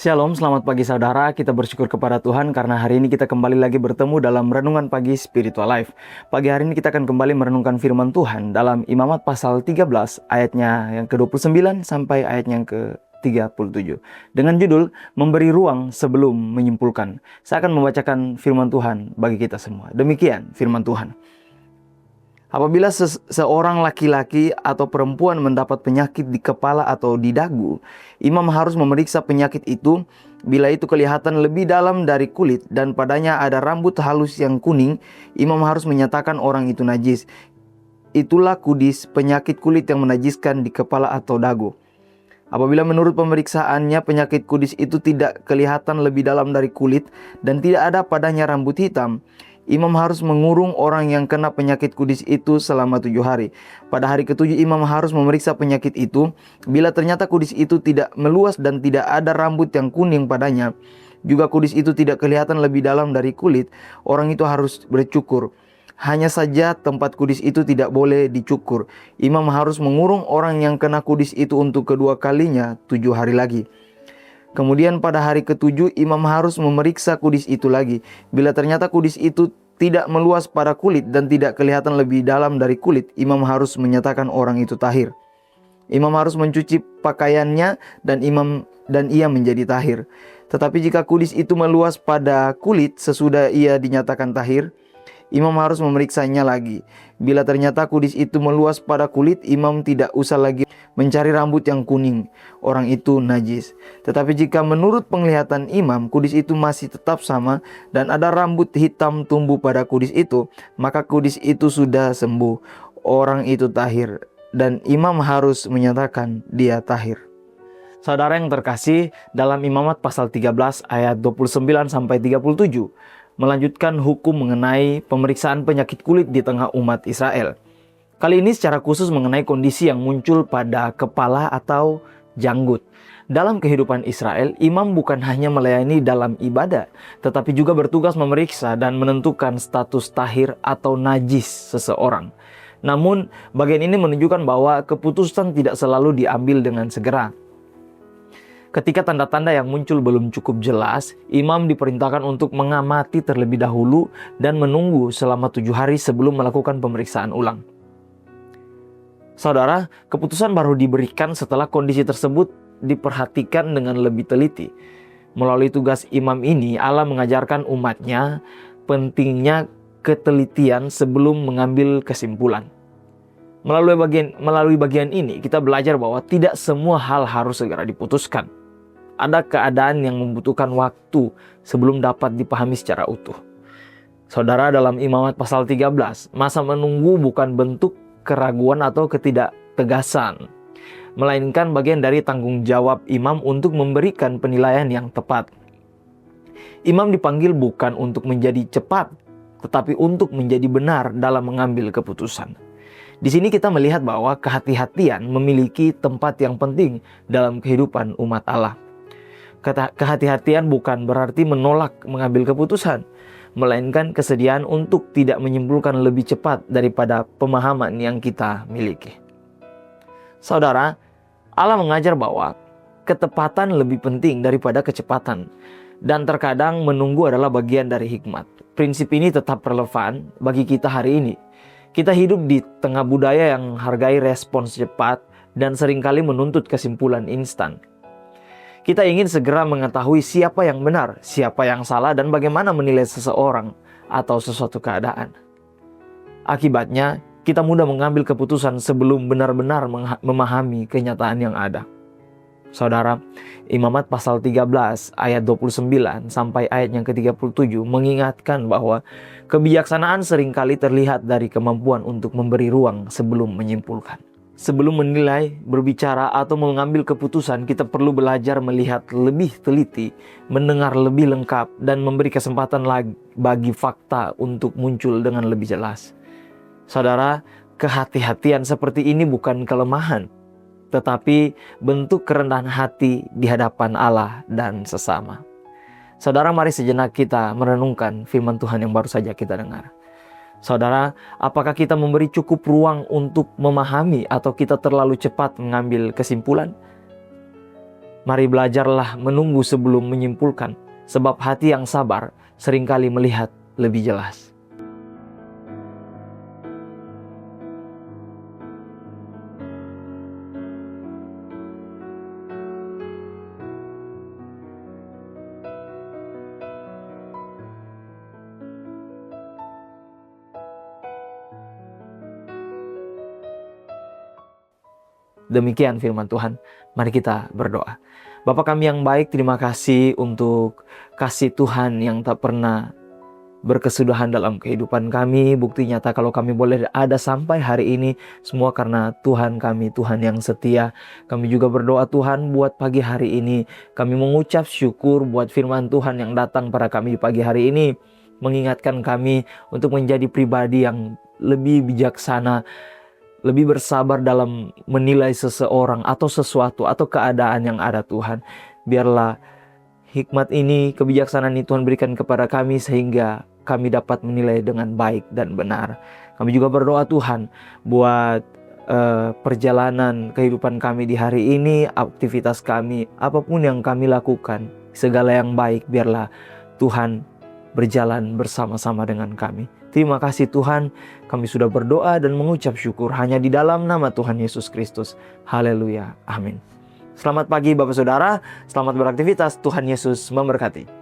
Shalom, selamat pagi saudara. Kita bersyukur kepada Tuhan karena hari ini kita kembali lagi bertemu dalam Renungan Pagi Spiritual Life. Pagi hari ini kita akan kembali merenungkan firman Tuhan dalam Imamat pasal 13 ayatnya yang ke-29 sampai ayatnya yang ke-37. Dengan judul, Memberi Ruang Sebelum Menyimpulkan. Saya akan membacakan firman Tuhan bagi kita semua. Demikian firman Tuhan. Apabila seorang laki-laki atau perempuan mendapat penyakit di kepala atau di dagu, imam harus memeriksa penyakit itu. Bila itu kelihatan lebih dalam dari kulit dan padanya ada rambut halus yang kuning, imam harus menyatakan orang itu najis. Itulah kudis penyakit kulit yang menajiskan di kepala atau dagu. Apabila menurut pemeriksaannya penyakit kudis itu tidak kelihatan lebih dalam dari kulit dan tidak ada padanya rambut hitam, imam harus mengurung orang yang kena penyakit kudis itu selama 7 hari. Pada hari ke-7 imam harus memeriksa penyakit itu. Bila ternyata kudis itu tidak meluas dan tidak ada rambut yang kuning padanya, juga kudis itu tidak kelihatan lebih dalam dari kulit, orang itu harus bercukur. Hanya saja tempat kudis itu tidak boleh dicukur. Imam harus mengurung orang yang kena kudis itu untuk kedua kalinya 7 hari lagi. Kemudian pada hari ke-7 imam harus memeriksa kudis itu lagi. Bila ternyata kudis itu tidak meluas pada kulit dan tidak kelihatan lebih dalam dari kulit, imam harus menyatakan orang itu tahir. Imam harus mencuci pakaiannya dan ia menjadi tahir. Tetapi jika kudis itu meluas pada kulit sesudah ia dinyatakan tahir, imam harus memeriksanya lagi. Bila ternyata kudis itu meluas pada kulit, imam tidak usah lagi mencari rambut yang kuning. Orang itu najis. Tetapi jika menurut penglihatan imam kudis itu masih tetap sama dan ada rambut hitam tumbuh pada kudis itu, maka kudis itu sudah sembuh. Orang itu tahir dan imam harus menyatakan dia tahir. Saudara yang terkasih, dalam Imamat pasal 13 ayat 29 sampai 37 melanjutkan hukum mengenai pemeriksaan penyakit kulit di tengah umat Israel. Kali ini secara khusus mengenai kondisi yang muncul pada kepala atau janggut. Dalam kehidupan Israel, imam bukan hanya melayani dalam ibadah, tetapi juga bertugas memeriksa dan menentukan status tahir atau najis seseorang. Namun, bagian ini menunjukkan bahwa keputusan tidak selalu diambil dengan segera. Ketika tanda-tanda yang muncul belum cukup jelas, imam diperintahkan untuk mengamati terlebih dahulu dan menunggu selama 7 hari sebelum melakukan pemeriksaan ulang. Saudara, keputusan baru diberikan setelah kondisi tersebut diperhatikan dengan lebih teliti. Melalui tugas imam ini, Allah mengajarkan umatnya pentingnya ketelitian sebelum mengambil kesimpulan. Melalui bagian ini, kita belajar bahwa tidak semua hal harus segera diputuskan. Ada keadaan yang membutuhkan waktu sebelum dapat dipahami secara utuh. Saudara, dalam Imamat pasal 13, masa menunggu bukan bentuk keraguan atau ketidaktegasan, melainkan bagian dari tanggung jawab imam untuk memberikan penilaian yang tepat. Imam dipanggil bukan untuk menjadi cepat, tetapi untuk menjadi benar dalam mengambil keputusan. Di sini kita melihat bahwa kehati-hatian memiliki tempat yang penting dalam kehidupan umat Allah. Kehati-hatian bukan berarti menolak mengambil keputusan, melainkan kesediaan untuk tidak menyimpulkan lebih cepat daripada pemahaman yang kita miliki. Saudara, Allah mengajar bahwa ketepatan lebih penting daripada kecepatan, dan terkadang menunggu adalah bagian dari hikmat. Prinsip ini tetap relevan bagi kita hari ini. Kita hidup di tengah budaya yang hargai respons cepat dan seringkali menuntut kesimpulan instan. Kita ingin segera mengetahui siapa yang benar, siapa yang salah, dan bagaimana menilai seseorang atau sesuatu keadaan. Akibatnya, kita mudah mengambil keputusan sebelum benar-benar memahami kenyataan yang ada. Saudara, Imamat pasal 13 ayat 29 sampai ayat yang ke-37 mengingatkan bahwa kebijaksanaan seringkali terlihat dari kemampuan untuk memberi ruang sebelum menyimpulkan. Sebelum menilai, berbicara, atau mengambil keputusan, kita perlu belajar melihat lebih teliti, mendengar lebih lengkap, dan memberi kesempatan lagi bagi fakta untuk muncul dengan lebih jelas. Saudara, kehati-hatian seperti ini bukan kelemahan, tetapi bentuk kerendahan hati di hadapan Allah dan sesama. Saudara, mari sejenak kita merenungkan firman Tuhan yang baru saja kita dengar. Saudara, apakah kita memberi cukup ruang untuk memahami atau kita terlalu cepat mengambil kesimpulan? Mari belajarlah menunggu sebelum menyimpulkan, sebab hati yang sabar seringkali melihat lebih jelas. Demikian firman Tuhan. Mari kita berdoa. Bapa kami yang baik, terima kasih untuk kasih Tuhan yang tak pernah berkesudahan dalam kehidupan kami. Bukti nyata kalau kami boleh ada sampai hari ini, semua karena Tuhan kami, Tuhan yang setia. Kami juga berdoa Tuhan buat pagi hari ini. Kami mengucap syukur buat firman Tuhan yang datang pada kami pagi hari ini, mengingatkan kami untuk menjadi pribadi yang lebih bijaksana, lebih bersabar dalam menilai seseorang atau sesuatu atau keadaan yang ada Tuhan. Biarlah hikmat ini, kebijaksanaan ini Tuhan berikan kepada kami sehingga kami dapat menilai dengan baik dan benar. Kami juga berdoa Tuhan buat perjalanan kehidupan kami di hari ini, aktivitas kami, apapun yang kami lakukan, segala yang baik biarlah Tuhan berjalan bersama-sama dengan kami. Terima kasih Tuhan, kami sudah berdoa dan mengucap syukur hanya di dalam nama Tuhan Yesus Kristus. Haleluya, amin. Selamat pagi Bapak Saudara, selamat beraktivitas, Tuhan Yesus memberkati.